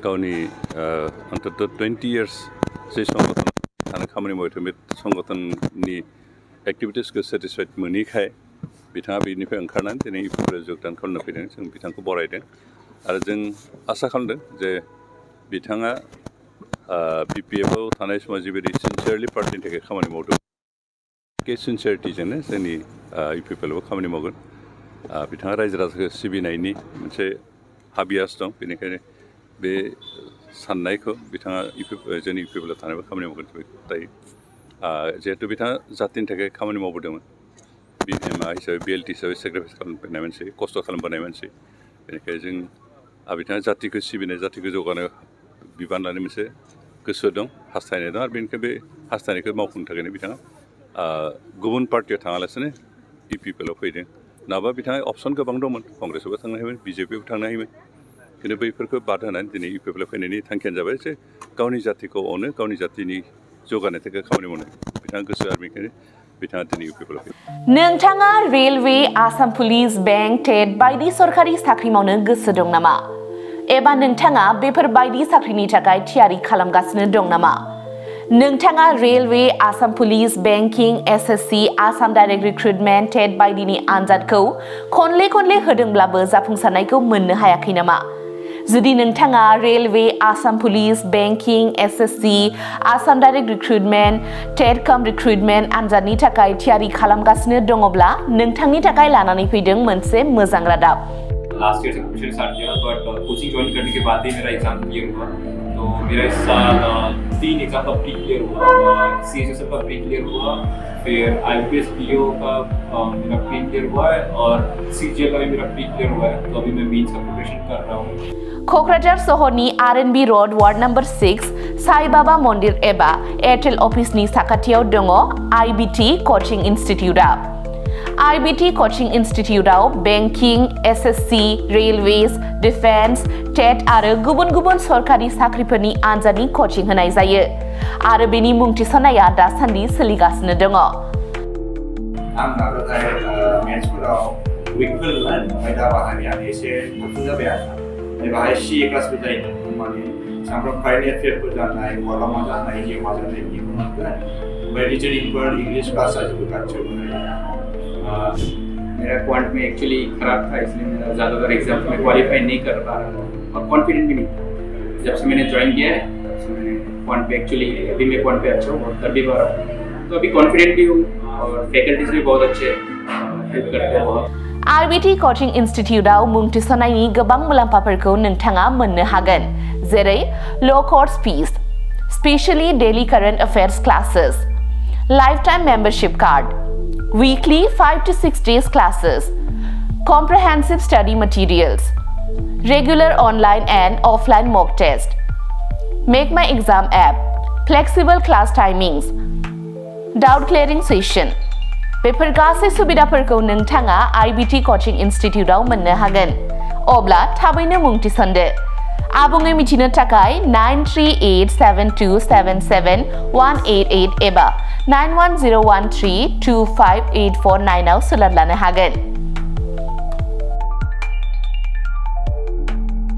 गावनि अन्तत 20 years जे संगठन थानो खामानि मावदों बे संगठननि एक्टिभिटिसखौ सेटिसफाइड मोनैखाय बिथाङा बेनिफ्राय ओंखारनानै दिनै इउपिपिएलआव जगदान खालामनो फैदों जों बिथांखौ बरायदों आरो जों आसा खालामदों जे बिथाङा बिपिएफआव थानाय समाव जिबायदि सिनसियारलि पार्टिनि थाखाय खामानि मावदों बे सिनसियारिटिजोंनो जोंनि इउपिपिएलआवबो खामानि मावगोन बिथाङा रायजो राजाखौ सिबिनायनि मोनसे हाबियास दं बेनिखायनो बे साननायखौ बिथाङा जोंनि इउपिपिएलआव थानायबो खामानि मावगोन दायो जिहेतु बिथाङा जातिनि थाखाय खामानि मावबोदोंमोन हिसाबै बिएलटि हिसाबै सेक्रिफाइस खालामबोनाय मानसि खस्थ' खालामबोनाय मानसि बेनिखायनो जों बिथाङा जातिखौ सिबिनाय जातिखौ जौगानाय बिबान लानाय मोनसे गोसो दं हास्थायनाय दं आरो बेनिखायनो बे हास्थायनायखौ मावफुंनो थाखायनो बिथाङा गुबुन पार्टियाव थाङालासिनो इउपिपिएलआव फैदों नङाबा बिथाङा अपसन गोबां दंमोन कंग्रेसआवबो थांनो हायोमोन बिजेपिआवबो थांनो हायोमोन खिन्थु बैफोरखौ बाद होनानै दिनै इउपिपिएलआव फैनायनि थांखियानो जाबाय जे गावनि जातिखौ अनो गावनि जातिनि जौगानायनि थाखाय खामानि मावनो बिथाङा गोसो आरो बेनिखायनो बिथाङा दिनै इउपिपिएलआव फैदों। नोंथाङा रेलवे आसाम पुलिस बेंक टेट बायदि सरकारि साख्रि मावनो गोसो दं नामा एबा नोंथाङा बेफोर बायदि साख्रिनि थाखाय थियारि खालामगासिनो दं नामा नोंथाङा railway Assam police banking SSC Assam direct recruitment TET बायदिनि आनजादखौ खनले होदोंब्लाबो जाफुंसारनायखौ मोननो हायाखै नामा जुदि नोंथाङा railway Assam police banking SSC Assam direct recruitment TET cum recruitment आनजादनि थाखाय थियारि खालामगासिनो दङब्ला नोंथांनि थाखाय लानानै फैदों मोनसे मोजां रादाब। लास्ट ईयर से कोचिंग स्टार्ट किया बट कोचिंग ज्वाइन करने के बाद ही मेरा एग्जाम क्लियर हुआ तो मेरा इस साल 3 एग्जाम का प्री क्लियर हुआ सीएसएसएफ का प्री क्लियर हुआ फिर आईपीएस पीओ का मेरा प्री क्लियर हुआ है और सीजीएल का भी मेरा प्री क्लियर हुआ है तो अभी मैं मेंस का प्रिपरेशन कर रहा हूँ। क'क्राझार सहरनि RNB road ward number 6 Sai Baba मन्दिर एबा एयारटेल अफिसनि साखाथियाव दङ आईबीटी कचिं इन्स्टिट्यूटआ आईबीटी कचिं इन्स्टिट्यूटआव banking SSC railways defence TET आरो गुबुन सरकारि साख्रिफोरनि आनजादनि कचिं होनाय जायो आरो बेनि मुं थिसननाया दासान्दि सोलिगासिनो दङ। आं नाजानाय मेन्सफोराव उइकफोर ओमफ्राय दा बाहायनायानो एसे थाबसिन जाबाय आरो बाहाय सीए क्लासबो जायोमोन माने सामफ्राम कारेन्ट एफेयारफोर जानाय माला मा जानाय जिउ मा जानाय बेखौ मोनगोन ओमफ्राय रिजनिंफोर इंग्लिश क्लास जाजोबो गासैबो। मेरा क्वांट में एक्चुअली खराब था इसलिए मेरा ज़्यादातर एग्जाम में क्वालिफाई नहीं कर पा रहा था और कॉन्फिडेंट भी नहीं था। जब से मैंने ज्वाइन किया है तब से मैंने क्वांट पे एक्चुअली अभी मैं क्वांट पे अच्छा हूँ और कर भी पा रहा हूँ तो अभी कॉन्फिडेंट भी हूँ और फैकल्टीज भी बहुत अच्छे हेल्प करते हैं बहुत। आईबीटी कचिं इन्स्टिट्यूटआव मुं थिसननायनि गोबां मुलाम्फाफोरखौ नोंथाङा मोननो हागोन जेरै ल' course fees specially daily current affairs classes life time membership card weekly 5 to 6 days classes, comprehensive study materials, regular online and offline mock test, Make My Exam app, flexible class timings, doubt clearing session. बेफोर गासै सुबिदाफोरखौ नोंथाङा IBT coaching इन्स्टिट्यूटआव मोननो हागोन अब्ला थाबैनो मुं थिसनदो आबुङै मिथिनो थाखाय 9387277188 एबा 9101325849 आव सोलाद लानो हागोन।